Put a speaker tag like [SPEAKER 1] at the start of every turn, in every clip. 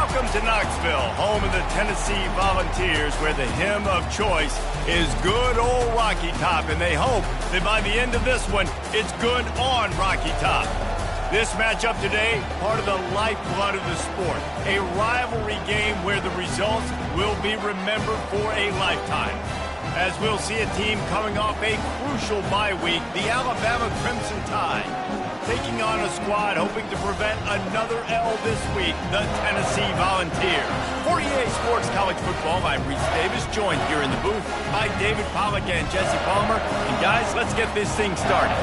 [SPEAKER 1] Welcome to Knoxville, home of the Tennessee Volunteers, where the hymn of choice is good old Rocky Top, and they hope that by the end of this one, it's good on Rocky Top. This matchup today, part of the lifeblood of the sport, a rivalry game where the results will be remembered for a lifetime. As we'll see a team coming off a crucial bye week, the Alabama Crimson Tide, taking on a squad hoping to prevent another L this week, the Tennessee Volunteers. For EA Sports College Football, I'm Reese Davis, joined here in the booth by David Pollack and Jesse Palmer. And guys, let's get this thing started.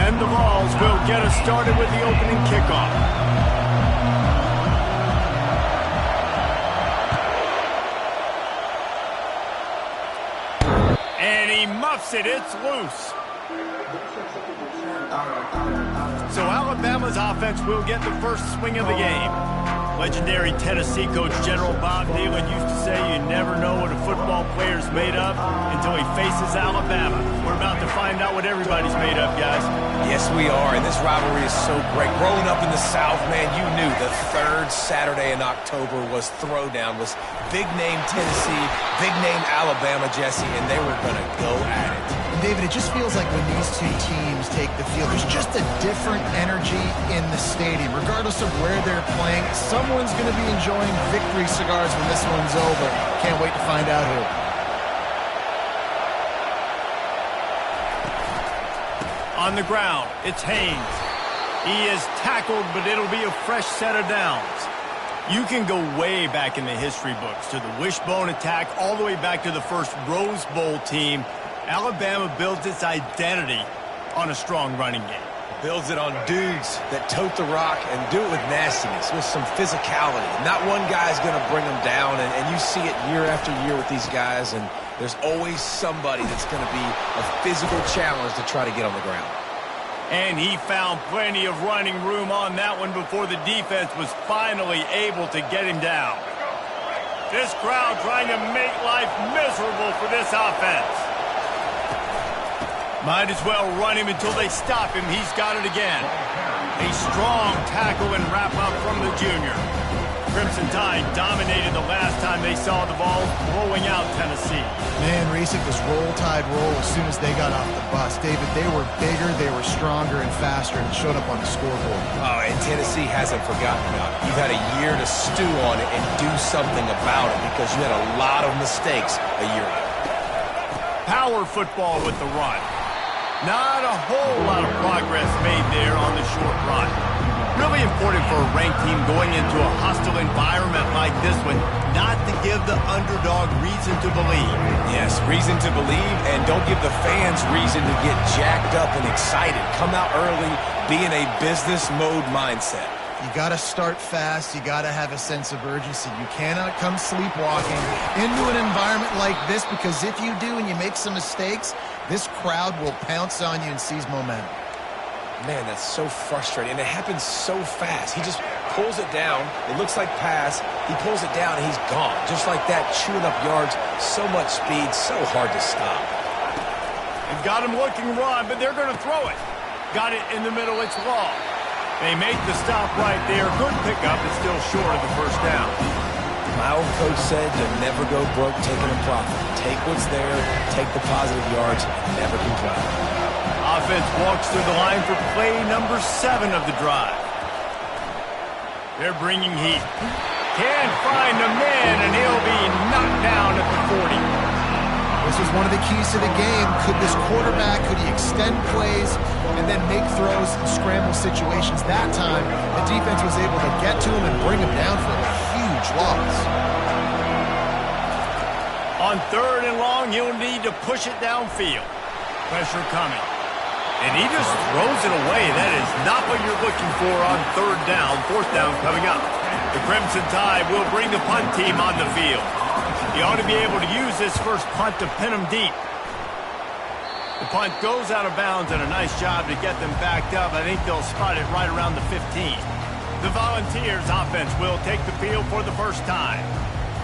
[SPEAKER 1] And the Vols will get us started with the opening kickoff. And he muffs it. It's loose. So Alabama's offense will get the first swing of the game. Legendary Tennessee coach General Bob Thielen used to say you never know what a football player's made of until he faces Alabama. We're about to find out what everybody's made of, guys.
[SPEAKER 2] Yes, we are, and this rivalry is so great. Growing up in the South, man, you knew the third Saturday in October was Throwdown, was big-name Tennessee, big-name Alabama, Jesse, and they were going to go at it.
[SPEAKER 3] David, it just feels like when these two teams take the field, there's just a different energy in the stadium. Regardless of where they're playing, someone's going to be enjoying victory cigars when this one's over. Can't wait to find out who.
[SPEAKER 1] On the ground, it's Haynes. He is tackled, but it'll be a fresh set of downs. You can go way back in the history books to the wishbone attack, all the way back to the first Rose Bowl team. Alabama builds its identity on a strong running game.
[SPEAKER 2] Builds it on dudes that tote the rock and do it with nastiness, with some physicality. Not one guy's going to bring them down, and you see it year after year with these guys, and there's always somebody that's going to be a physical challenge to try to get on the ground.
[SPEAKER 1] And he found plenty of running room on that one before the defense was finally able to get him down. This crowd trying to make life miserable for this offense. Might as well run him until they stop him. He's got it again. A strong tackle and wrap-up from the junior. Crimson Tide dominated the last time they saw the ball blowing out Tennessee.
[SPEAKER 3] Man, Reese, it was roll tide roll as soon as they got off the bus. David, they were bigger, they were stronger and faster, and it showed up on the scoreboard.
[SPEAKER 2] Oh, and Tennessee hasn't forgotten about it. You've had a year to stew on it and do something about it because you had a lot of mistakes a year ago.
[SPEAKER 1] Power football with the run. Not a whole lot of progress made there on the short run. Really important for a ranked team going into a hostile environment like this one, not to give the underdog reason to believe.
[SPEAKER 2] Yes, reason to believe, and don't give the fans reason to get jacked up and excited. Come out early, be in a business mode mindset.
[SPEAKER 3] You got to start fast. You got to have a sense of urgency. You cannot come sleepwalking into an environment like this, because if you do and you make some mistakes, this crowd will pounce on you and seize momentum.
[SPEAKER 2] Man, that's so frustrating, and it happens so fast. He just pulls it down. It looks like pass. He pulls it down, and he's gone. Just like that, chewing up yards. So much speed, so hard to stop.
[SPEAKER 1] They've got him looking run, but they're going to throw it. Got it in the middle. It's long. They make the stop right there. Good pickup, but still short of the first down.
[SPEAKER 2] My old coach said you'll never go broke taking a profit. Take what's there, take the positive yards, and never complain.
[SPEAKER 1] Offense walks through the line for play number 7 of the drive. They're bringing heat. Can't find a man, and he'll be knocked down at the 40.
[SPEAKER 3] This was one of the keys to the game. Could this quarterback, could he extend plays and then make throws in scramble situations? That time, the defense was able to get to him and bring him down for a huge loss.
[SPEAKER 1] On 3rd and long, he'll need to push it downfield. Pressure coming. And he just throws it away. That is not what you're looking for on 3rd down. 4th down coming up. The Crimson Tide will bring the punt team on the field. He ought to be able to use this first punt to pin him deep. The punt goes out of bounds, and a nice job to get them backed up. I think they'll spot it right around the 15. The Volunteers offense will take the field for the first time.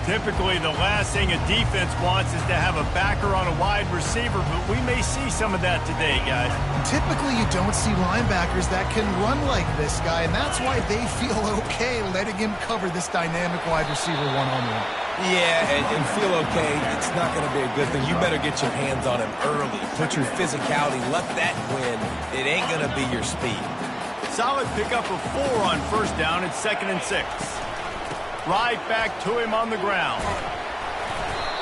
[SPEAKER 1] Typically, the last thing a defense wants is to have a backer on a wide receiver, but we may see some of that today, guys.
[SPEAKER 3] Typically, you don't see linebackers that can run like this guy, and that's why they feel okay letting him cover this dynamic wide receiver one-on-one.
[SPEAKER 2] Yeah, and feel okay, it's not going to be a good thing. You better get your hands on him early. Put your physicality, let that win. It ain't going to be your speed.
[SPEAKER 1] Solid pickup of 4 on first down. It's 2nd and 6. Right back to him on the ground.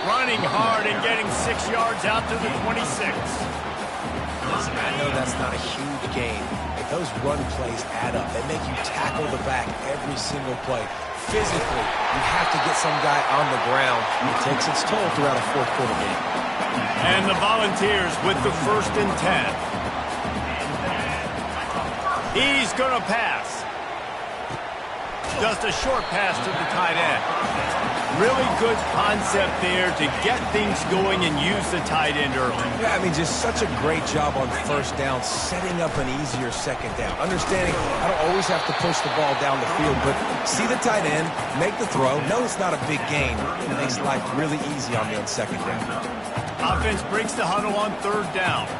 [SPEAKER 1] Running hard and getting 6 yards out to the 26.
[SPEAKER 2] Listen, I know that's not a huge gain, but those run plays add up. They make you tackle the back every single play. Physically, you have to get some guy on the ground. It takes its toll throughout a fourth quarter game.
[SPEAKER 1] And the Volunteers with the 1st and 10. He's going to pass. Just a short pass to the tight end. Really good concept there to get things going and use the tight end early.
[SPEAKER 2] Yeah, I mean, just such a great job on first down, setting up an easier second down. Understanding I don't always have to push the ball down the field, but see the tight end, make the throw. No, it's not a big gain. It makes life really easy on me on second down.
[SPEAKER 1] Offense breaks the huddle on 3rd down.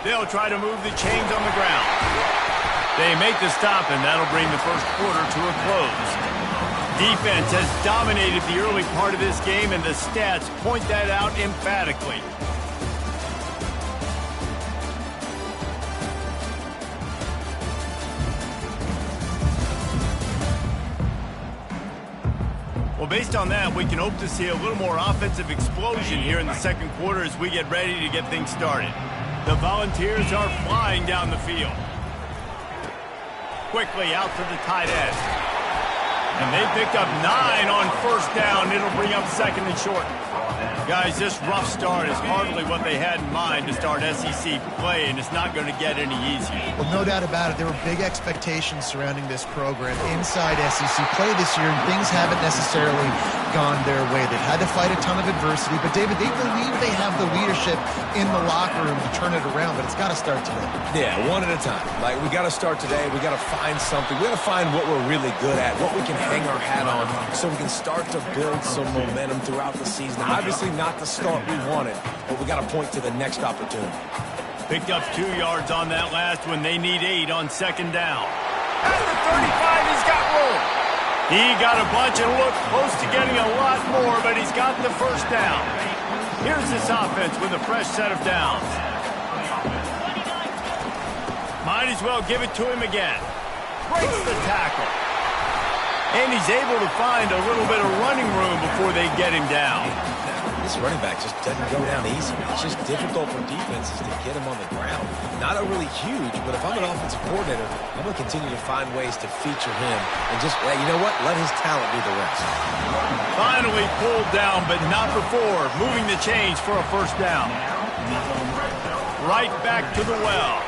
[SPEAKER 1] They'll try to move the chains on the ground. They make the stop, and that'll bring the first quarter to a close. Defense has dominated the early part of this game, and the stats point that out emphatically. Well, based on that, we can hope to see a little more offensive explosion here in the second quarter as we get ready to get things started. The Volunteers are flying down the field. Quickly out to the tight end. And they picked up 9 on first down. It'll bring up 2nd and short. Guys, this rough start is hardly what they had in mind to start SEC play, and it's not going to get any easier.
[SPEAKER 3] Well, no doubt about it. There were big expectations surrounding this program inside SEC play this year, and things haven't necessarily gone their way. They've had to fight a ton of adversity, but, David, they believe they have the leadership in the locker room to turn it around, but it's got to start today.
[SPEAKER 2] Yeah, one at a time. Like, we got to start today. We got to find something. We got to find what we're really good at, what we can hang our hat on, so we can start to build some momentum throughout the season. Obviously not the start we wanted, but we got to point to the next opportunity.
[SPEAKER 1] Picked up 2 yards on that last one. They need 8 on 2nd down. At the 35, he's got room. He got a bunch and looked close to getting a lot more, but he's got the first down. Here's this offense with a fresh set of downs. Might as well give it to him again. Breaks the tackle. And he's able to find a little bit of running room before they get him down.
[SPEAKER 2] This running back just doesn't go down easy. It's just difficult for defenses to get him on the ground. Not a really huge, but if I'm an offensive coordinator, I'm going to continue to find ways to feature him and just, you know what, let his talent do the rest.
[SPEAKER 1] Finally pulled down, but not before moving the chains for a first down. Right back to the well.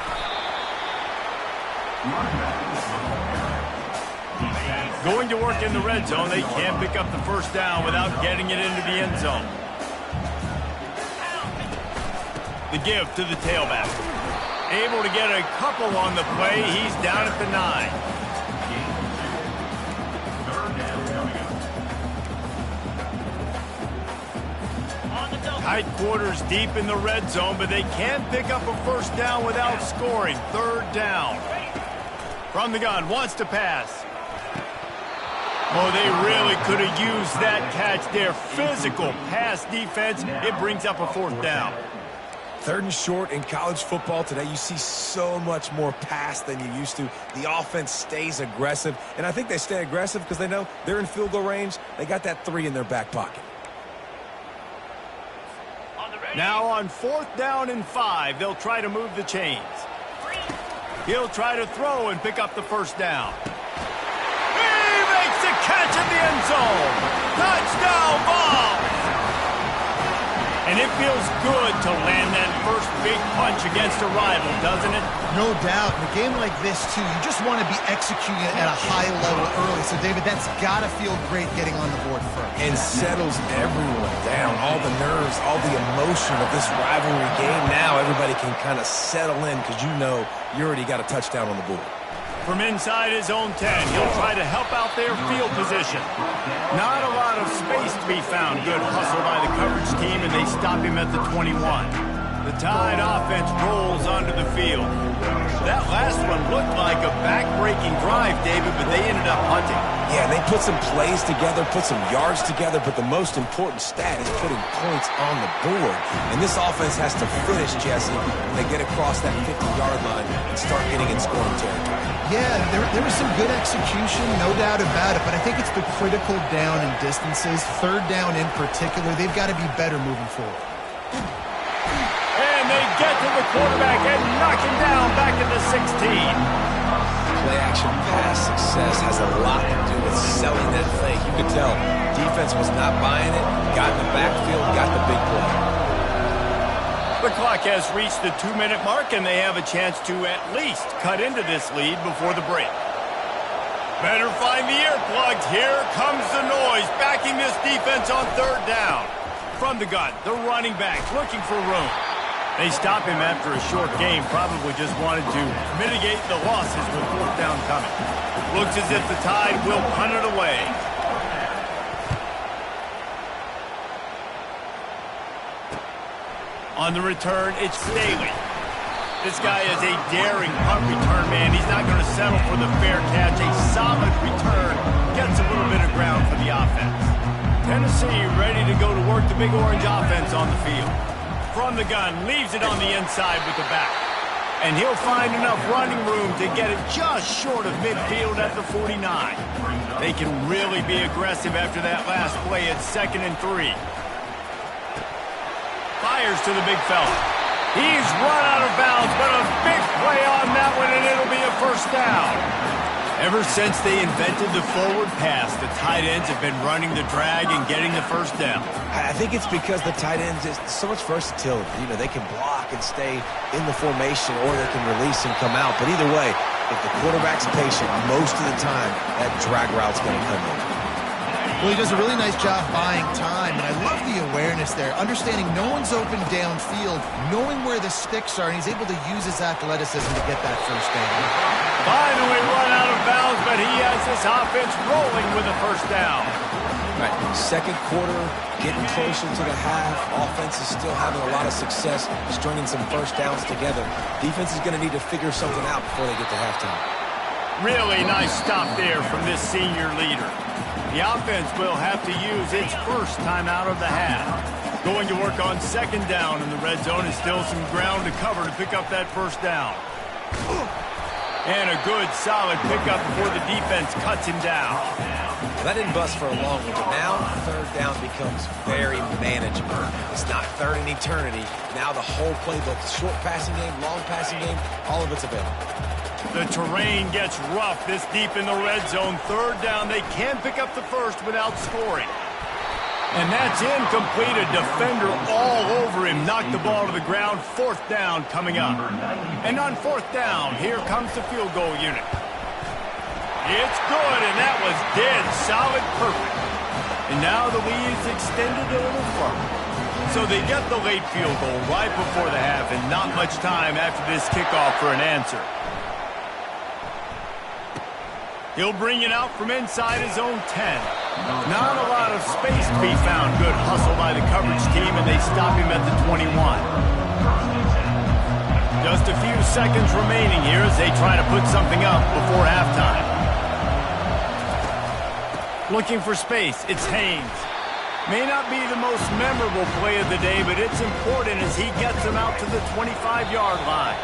[SPEAKER 1] Going to work in the red zone. They can't pick up the first down without getting it into the end zone. The give to the tailback. Able to get a couple on the play. He's down at the 9. Tight quarters deep in the red zone, but they can't pick up a first down without scoring. 3rd down. From the gun, wants to pass. Oh, they really could have used that catch there. Physical pass defense. It brings up a 4th down.
[SPEAKER 2] 3rd and short in college football today. You see so much more pass than you used to. The offense stays aggressive, and I think they stay aggressive because they know they're in field goal range. They got that 3 in their back pocket.
[SPEAKER 1] Now on 4th down and 5, they'll try to move the chains. He'll try to throw and pick up the first down. Catch in the end zone. Touchdown ball. And it feels good to land that first big punch against a rival, doesn't it?
[SPEAKER 3] No doubt. In a game like this, too, you just want to be executing it at a high level early. So, David, that's got to feel great getting on the board first.
[SPEAKER 2] And settles everyone down. All the nerves, all the emotion of this rivalry game. Now everybody can kind of settle in because you know you already got a touchdown on the board.
[SPEAKER 1] From inside his own 10, he'll try to help out their field position. Not a lot of space to be found. Good hustle by the coverage team, and they stop him at the 21. The Tide offense rolls onto the field. That last one looked like a back-breaking drive, David, but they ended up punting.
[SPEAKER 2] Yeah, they put some plays together, put some yards together, but the most important stat is putting points on the board. And this offense has to finish, Jesse, when they get across that 50-yard line and start getting in scoring territory.
[SPEAKER 3] Yeah, there was some good execution, no doubt about it, but I think it's the critical down and distances, third down in particular. They've got to be better moving forward.
[SPEAKER 1] And they get to the quarterback and knock him down back at the 16.
[SPEAKER 2] Play-action pass success has a lot to do with selling that fake. You could tell defense was not buying it, got in the backfield, got the big play.
[SPEAKER 1] The clock has reached the 2-minute mark, and they have a chance to at least cut into this lead before the break. Better find the earplugs. Here comes the noise, backing this defense on third down. From the gun, the running back looking for room. They stop him after a short game, probably just wanted to mitigate the losses with fourth down coming. Looks as if the Tide will punt it away. On the return, it's Staley. This guy is a daring punt return man. He's not going to settle for the fair catch. A solid return gets a little bit of ground for the offense. Tennessee ready to go to work the Big Orange offense on the field. From the gun, leaves it on the inside with the back. And he'll find enough running room to get it just short of midfield at the 49. They can really be aggressive after that last play at 2nd and 3. Fires to the big fella. He's run out of bounds, but a big play on that one, and it'll be a first down. Ever since they invented the forward pass, the tight ends have been running the drag and getting the first down.
[SPEAKER 2] I think it's because the tight ends is so much versatility. You know, they can block and stay in the formation, or they can release and come out. But either way, if the quarterback's patient, most of the time, that drag route's going to come in.
[SPEAKER 3] Well, he does a really nice job buying time, and I love the awareness there, understanding no one's open downfield, knowing where the sticks are, and he's able to use his athleticism to get that first down.
[SPEAKER 1] Finally run out of bounds, but he has this offense rolling with a first down.
[SPEAKER 2] Right, second quarter, getting closer to the half. Offense is still having a lot of success stringing some first downs together. Defense is going to need to figure something out before they get to halftime.
[SPEAKER 1] Really nice stop there from this senior leader. The offense will have to use its first timeout of the half. Going to work on 2nd down, and the red zone is still some ground to cover to pick up that first down. And a good, solid pickup before the defense cuts him down.
[SPEAKER 2] That didn't bust for a long one, but now third down becomes very manageable. It's not third in eternity. Now the whole playbook, short passing game, long passing game, all of it's available.
[SPEAKER 1] The terrain gets rough this deep in the red zone. Third down, they can pick up the first without scoring. And that's incomplete. A defender all over him. Knocked the ball to the ground. Fourth down coming up. And on fourth down, here comes the field goal unit. It's good, and that was dead solid perfect. And now the lead is extended a little further. So they get the late field goal right before the half, and not much time after this kickoff for an answer. He'll bring it out from inside his own 10. Not a lot of space to be found. Good hustle by the coverage team, and they stop him at the 21. Just a few seconds remaining here as they try to put something up before halftime. Looking for space, it's Haynes. May not be the most memorable play of the day, but it's important as he gets them out to the 25-yard line.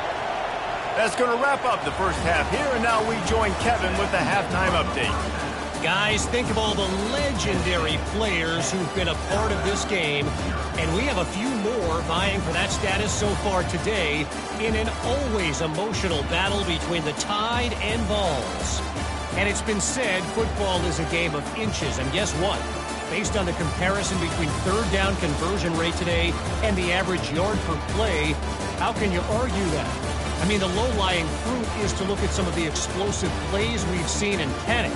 [SPEAKER 1] That's going to wrap up the first half here, and now we join Kevin with the halftime update.
[SPEAKER 4] Guys, think of all the legendary players who've been a part of this game, and we have a few more vying for that status so far today in an always emotional battle between the Tide and Vols. And it's been said football is a game of inches, and guess what? Based on the comparison between third down conversion rate today and the average yard per play, how can you argue that? I mean, the low-lying fruit is to look at some of the explosive plays we've seen in panic.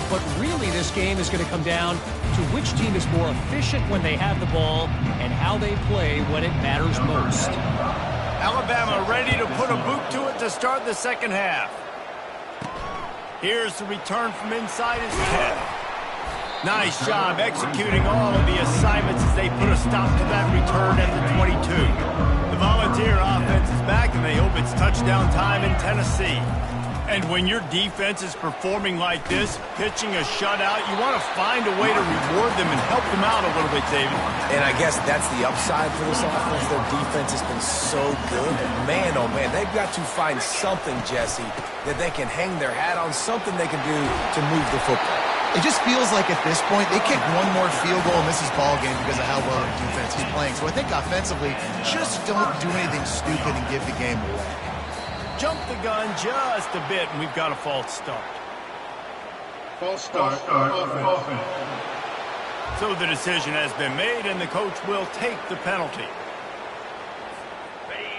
[SPEAKER 4] But really, this game is going to come down to which team is more efficient when they have the ball and how they play when it matters most.
[SPEAKER 1] Alabama ready to put a boot to it to start the second half. Here's the return from inside his 10. Nice job executing all of the assignments as they put a stop to that return at the 22. The Volunteer offense is back, and they hope it's touchdown time in Tennessee. And when your defense is performing like this, pitching a shutout, you want to find a way to reward them and help them out a little bit, David.
[SPEAKER 2] And I guess that's the upside for this offense. Their defense has been so good. Man, oh man, they've got to find something, Jesse, that they can hang their hat on, something they can do to move the football.
[SPEAKER 3] It just feels like at this point, they kick one more field goal and this is ball game because of how well their defense is playing. So I think offensively, just don't do anything stupid and give the game away.
[SPEAKER 1] Jump the gun just a bit, and we've got a false start.
[SPEAKER 5] False start, offense.
[SPEAKER 1] So the decision has been made, and the coach will take the penalty.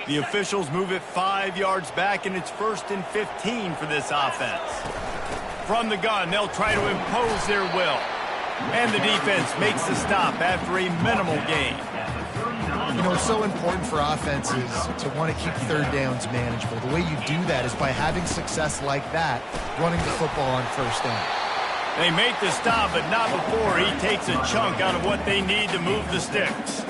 [SPEAKER 1] The officials move it 5 yards back, and it's 1st and 15 for this offense. From the gun, they'll try to impose their will. And the defense makes the stop after a minimal gain.
[SPEAKER 3] You know, it's so important for offenses to want to keep third downs manageable. The way you do that is by having success like that, running the football on first down.
[SPEAKER 1] They make the stop, but not before he takes a chunk out of what they need to move the sticks.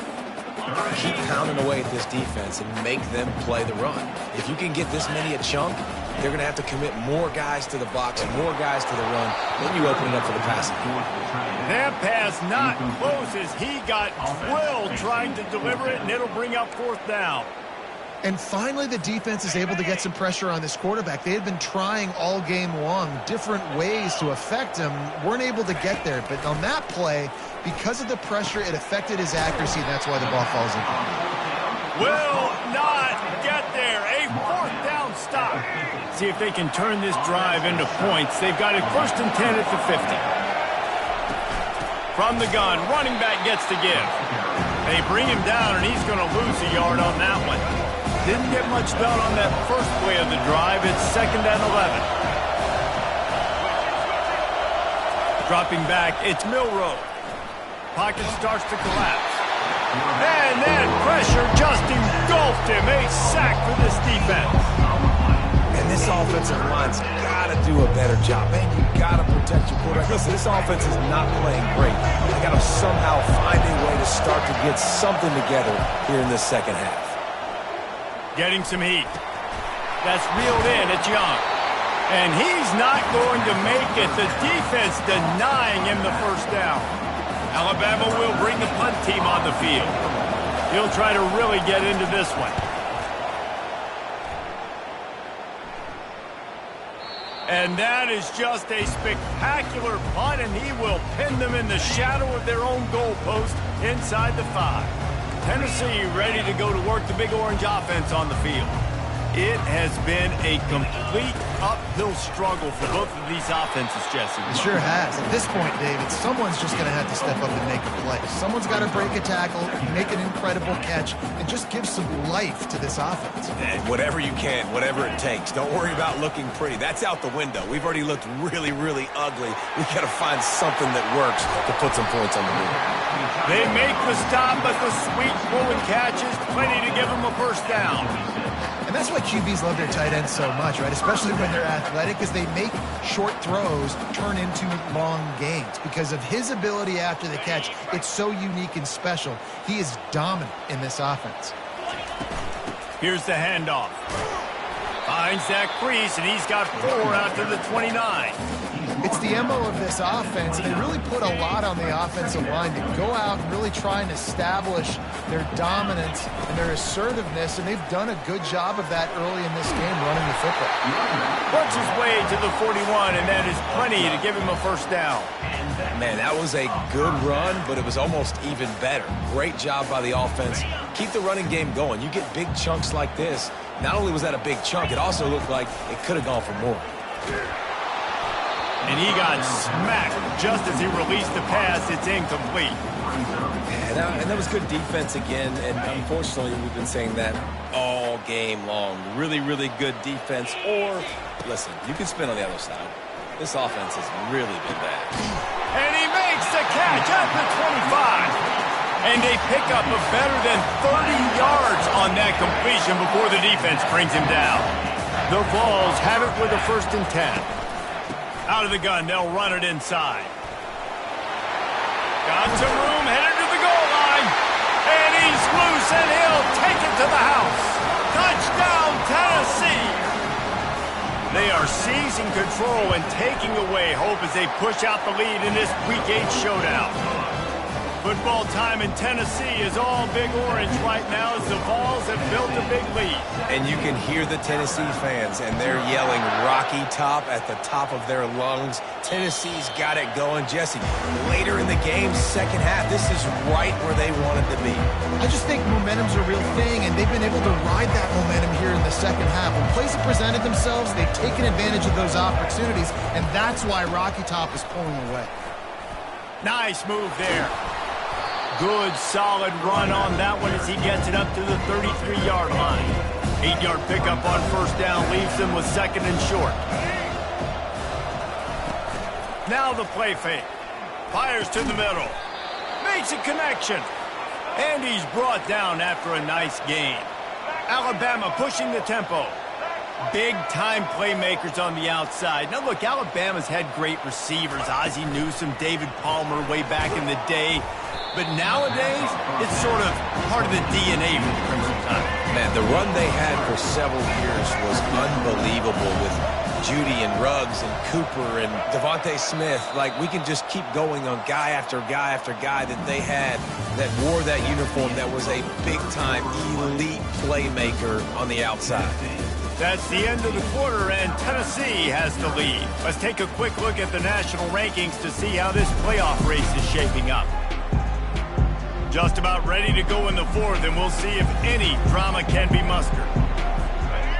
[SPEAKER 2] Keep pounding away at this defense and make them play the run. If you can get this many a chunk, they're going to have to commit more guys to the box and more guys to the run. Then you open it up for the passing.
[SPEAKER 1] That pass not close as he got drilled trying to deliver it, and it'll bring up 4th down.
[SPEAKER 3] And finally, the defense is able to get some pressure on this quarterback. They had been trying all game long different ways to affect him, weren't able to get there. But on that play, because of the pressure, it affected his accuracy, and that's why the ball falls in.
[SPEAKER 1] Will not get there. A 4th down stop. See if they can turn this drive into points. They've got it 1st and 10 at the 50. From the gun, running back gets to give. They bring him down, and he's going to lose a yard on that one. Didn't get much done on that first play of the drive. It's 2nd and 11. Dropping back, it's Milroe. Pocket starts to collapse. And then pressure just engulfed him. A sack for this defense.
[SPEAKER 2] And this offensive line's got to do a better job. Man, you got to protect your quarterback. Listen, this offense is not playing great. They got to somehow find a way to start to get something together here in this second half.
[SPEAKER 1] Getting some heat. That's reeled in. It's Young. And he's not going to make it. The defense denying him the 1st down. Alabama will bring the punt team on the field. He'll try to really get into this one. And that is just a spectacular punt, and he will pin them in the shadow of their own goalpost inside the 5. Tennessee ready to go to work the Big Orange offense on the field. It has been a complete uphill struggle for both of these offenses, Jesse.
[SPEAKER 3] It sure has. At this point, David, someone's just going to have to step up and make a play. Someone's got to break a tackle, make an incredible catch, and just give some life to this offense.
[SPEAKER 2] And whatever you can, whatever it takes. Don't worry about looking pretty. That's out the window. We've already looked really, really ugly. We've got to find something that works to put some points on the board.
[SPEAKER 1] They make the stop, but the sweet pulling catch is plenty to give them a 1st down.
[SPEAKER 3] And that's why QBs love their tight ends so much, right? Especially when they're athletic, because they make short throws turn into long gains. Because of his ability after the catch, it's so unique and special. He is dominant in this offense.
[SPEAKER 1] Here's the handoff. Finds that crease, and he's got 4 out to the 29.
[SPEAKER 3] It's the MO of this offense, and they really put a lot on the offensive line to go out and really try and establish their dominance and their assertiveness, and they've done a good job of that early in this game running the football.
[SPEAKER 1] Works his way to the 41, and that is plenty to give him a 1st down.
[SPEAKER 2] Man, that was a good run, but it was almost even better. Great job by the offense. Keep the running game going. You get big chunks like this. Not only was that a big chunk, it also looked like it could have gone for more.
[SPEAKER 1] And he got smacked just as he released the pass. It's incomplete.
[SPEAKER 2] And that was good defense again, and unfortunately we've been saying that all game long. Really, really good defense. Or, listen, you can spin on the other side. This offense has really been bad.
[SPEAKER 1] And he makes the catch at the 25. And a pickup of better than 30 yards on that completion before the defense brings him down. The Vols have it with a 1st and 10. Out of the gun, they'll run it inside. Got some room, headed to the goal line. And he's loose, and he'll take it to the house. Touchdown, Tennessee! They are seizing control and taking away hope as they push out the lead in this Week 8 showdown. Football time in Tennessee is all Big Orange right now as the Vols have built a big lead.
[SPEAKER 2] And you can hear the Tennessee fans, and they're yelling Rocky Top at the top of their lungs. Tennessee's got it going. Jesse, later in the game, second half, this is right where they wanted to be.
[SPEAKER 3] I just think momentum's a real thing, and they've been able to ride that momentum here in the second half. When plays have presented themselves, they've taken advantage of those opportunities, and that's why Rocky Top is pulling away.
[SPEAKER 1] Nice move there. Good, solid run on that one as he gets it up to the 33-yard line. 8-yard pickup on first down leaves them with second and short. Now the play fake. Fires to the middle. Makes a connection. And he's brought down after a nice gain. Alabama pushing the tempo. Big-time playmakers on the outside. Now, look, Alabama's had great receivers. Ozzie Newsome, David Palmer way back in the day. But nowadays, it's sort of part of the DNA for the Crimson Tide.
[SPEAKER 2] Man, the run they had for several years was unbelievable with Judy and Ruggs and Cooper and Devontae Smith. Like, we can just keep going on guy after guy after guy that they had that wore that uniform that was a big-time elite playmaker on the outside.
[SPEAKER 1] That's the end of the quarter, and Tennessee has the lead. Let's take a quick look at the national rankings to see how this playoff race is shaping up. Just about ready to go in the fourth, and we'll see if any drama can be mustered.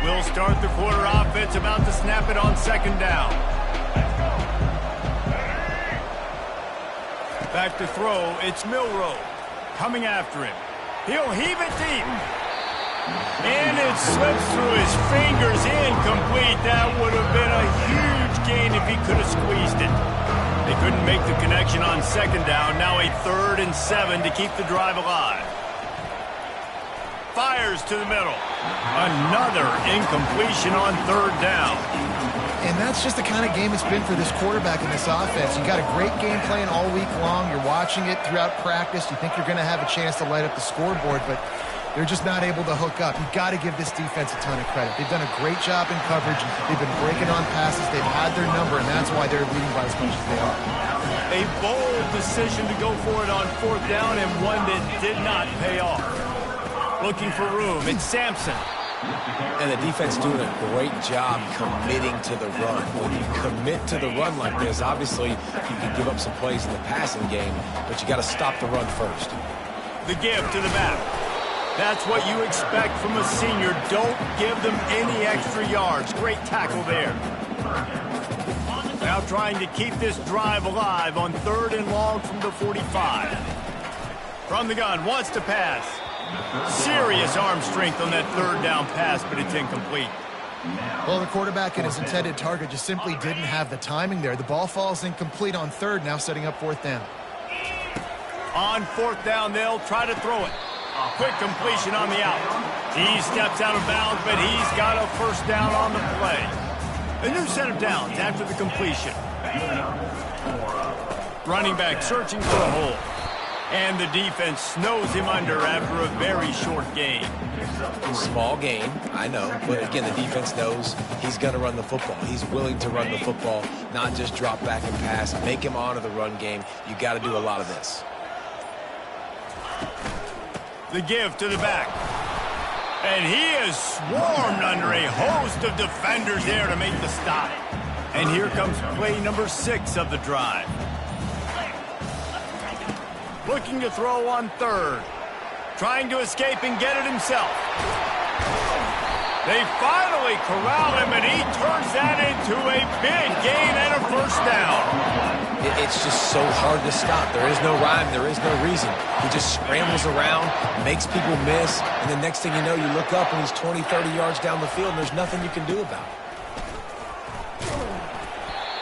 [SPEAKER 1] We'll start the quarter offense, about to snap it on second down. Back to throw, it's Milroe. Coming after him. He'll heave it deep. And it slips through his fingers, incomplete. That would have been a huge gain if he could have squeezed it. They couldn't make the connection on second down. Now a 3rd and 7 to keep the drive alive. Fires to the middle. Another incompletion on 3rd down.
[SPEAKER 3] And that's just the kind of game it's been for this quarterback in this offense. You got a great game plan all week long. You're watching it throughout practice. You think you're going to have a chance to light up the scoreboard, but they're just not able to hook up. You've got to give this defense a ton of credit. They've done a great job in coverage. They've been breaking on passes. They've had their number, and that's why they're leading by as much as they are.
[SPEAKER 1] A bold decision to go for it on 4th down, and one that did not pay off. Looking for room. It's Sampson.
[SPEAKER 2] And the defense doing a great job committing to the run. When you commit to the run like this, obviously you can give up some plays in the passing game, but you got to stop the run first.
[SPEAKER 1] The give to the back. That's what you expect from a senior. Don't give them any extra yards. Great tackle there. Now trying to keep this drive alive on 3rd and long from the 45. From the gun, wants to pass. Serious arm strength on that 3rd down pass, but it's incomplete.
[SPEAKER 3] Well, the quarterback and his intended target just simply didn't have the timing there. The ball falls incomplete on 3rd, now setting up 4th down.
[SPEAKER 1] On 4th down, they'll try to throw it. Quick completion on the out. He steps out of bounds, but he's got a 1st down on the play. A new set of downs after the completion. Running back searching for a hole. And the defense snows him under after a very short gain.
[SPEAKER 2] Small gain, I know, but again, the defense knows he's going to run the football. He's willing to run the football, not just drop back and pass, make him honor the run game. You got to do a lot of this.
[SPEAKER 1] The give to the back. And he is swarmed under a host of defenders there to make the stop. And here comes play number 6 of the drive. Looking to throw on 3rd. Trying to escape and get it himself. They finally corral him, and he turns that into a big gain and a 1st down.
[SPEAKER 2] It's just so hard to stop. There is no rhyme. There is no reason. He just scrambles around, makes people miss, and the next thing you know, you look up and he's 20, 30 yards down the field, and there's nothing you can do about it.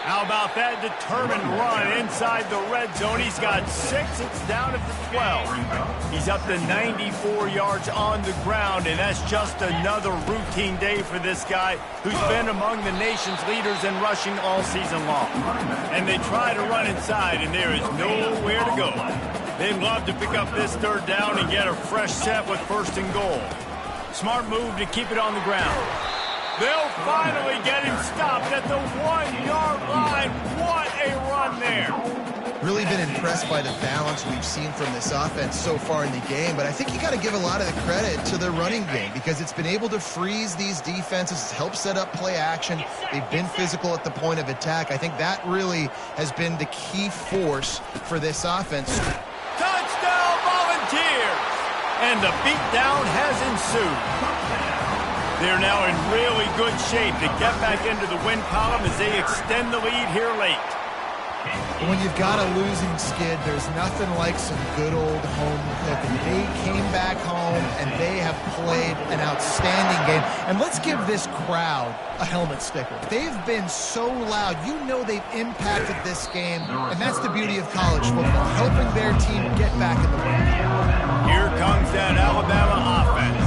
[SPEAKER 1] How about that determined run inside the red zone? He's got 6. It's down at the 12. He's up to 94 yards on the ground, and that's just another routine day for this guy who's been among the nation's leaders in rushing all season long. And they try to run inside, and there is nowhere to go. They'd love to pick up this third down and get a fresh set with 1st and goal. Smart move to keep it on the ground. They'll finally get him stopped at the 1-yard line. What a run there.
[SPEAKER 3] Really been impressed by the balance we've seen from this offense so far in the game, but I think you got to give a lot of the credit to the running game because it's been able to freeze these defenses, it's helped set up play action. They've been physical at the point of attack. I think that really has been the key force for this offense.
[SPEAKER 1] Touchdown, Volunteers! And the beatdown has ensued. They're now in really good shape to get back into the win column as they extend the lead here late.
[SPEAKER 3] When you've got a losing skid, there's nothing like some good old home cooking. They came back home, and they have played an outstanding game. And let's give this crowd a helmet sticker. They've been so loud. You know they've impacted this game, and that's the beauty of college football, helping their team get back in the win.
[SPEAKER 1] Here comes that Alabama offense.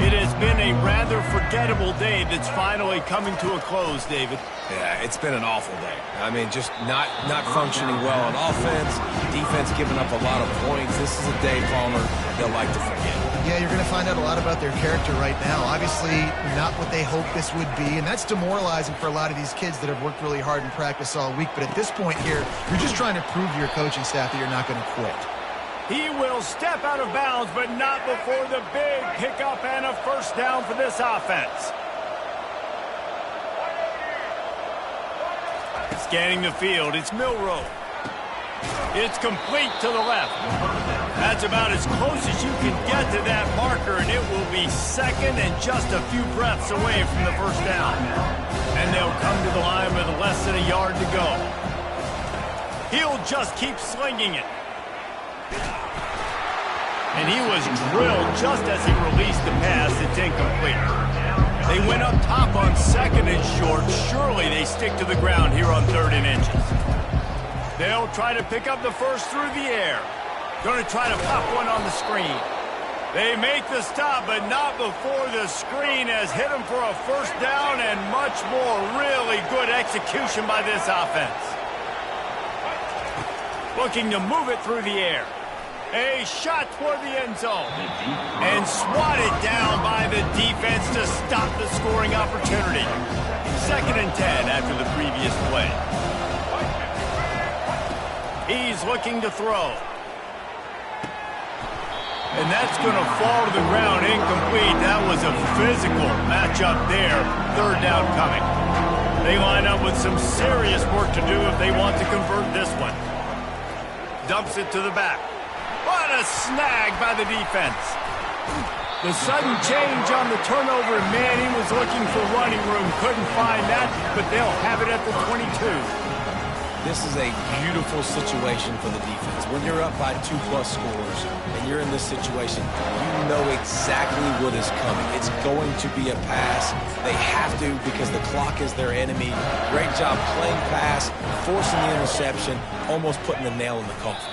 [SPEAKER 1] It has been a rather forgettable day that's finally coming to a close, David.
[SPEAKER 2] Yeah, it's been an awful day. I mean, just not functioning well on offense, defense giving up a lot of points. This is a day, Palmer, they'll like to forget.
[SPEAKER 3] Yeah, you're going to find out a lot about their character right now. Obviously, not what they hoped this would be, and that's demoralizing for a lot of these kids that have worked really hard in practice all week. But at this point here, you're just trying to prove to your coaching staff that you're not going to quit.
[SPEAKER 1] He will step out of bounds, but not before the big pickup and a 1st down for this offense. Scanning the field, it's Milroe. It's complete to the left. That's about as close as you can get to that marker, and it will be 2nd and just a few breaths away from the 1st down. And they'll come to the line with less than a yard to go. He'll just keep slinging it. And he was drilled just as he released the pass. It's incomplete. They went up top on 2nd and short. Surely they stick to the ground here on 3rd and inches. They'll try to pick up the 1st through the air. Going to try to pop one on the screen. They make the stop, but not before the screen has hit them for a 1st down and much more. Really good execution by this offense. Looking to move it through the air. A shot toward the end zone. And swatted down by the defense to stop the scoring opportunity. 2nd and 10 after the previous play. He's looking to throw. And that's going to fall to the ground incomplete. That was a physical matchup there. 3rd down coming. They line up with some serious work to do if they want to convert this one. Dumps it to the back. What a snag by the defense. The sudden change on the turnover, and Manning was looking for running room. Couldn't find that, but they'll have it at the 22.
[SPEAKER 2] This is a beautiful situation for the defense. When you're up by 2+ scores and you're in this situation, you know exactly what is coming. It's going to be a pass. They have to because the clock is their enemy. Great job playing pass, forcing the interception, almost putting the nail in the coffin.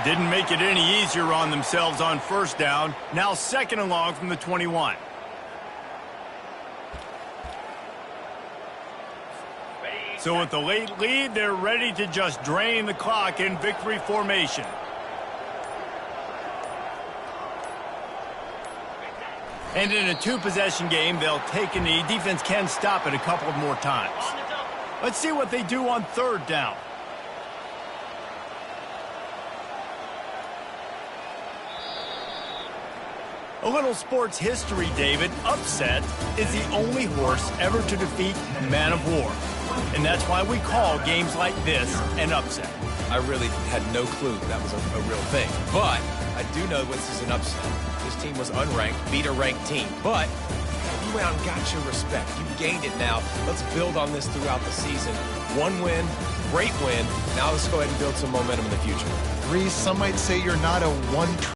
[SPEAKER 1] Didn't make it any easier on themselves on 1st down. Now 2nd and long from the 21. So with the late lead, they're ready to just drain the clock in victory formation. And in a 2-possession game, they'll take a knee. Defense can stop it a couple of more times. Let's see what they do on 3rd down. A little sports history, David. Upset is the only horse ever to defeat Man of War. And that's why we call games like this an upset.
[SPEAKER 2] I really had no clue that was a real thing. But I do know this is an upset. This team was unranked, beat a ranked team. But you went out and got your respect. You gained it now. Let's build on this throughout the season. 1 win, great win. Now let's go ahead and build some momentum in the future.
[SPEAKER 3] Reese, some might say you're not a one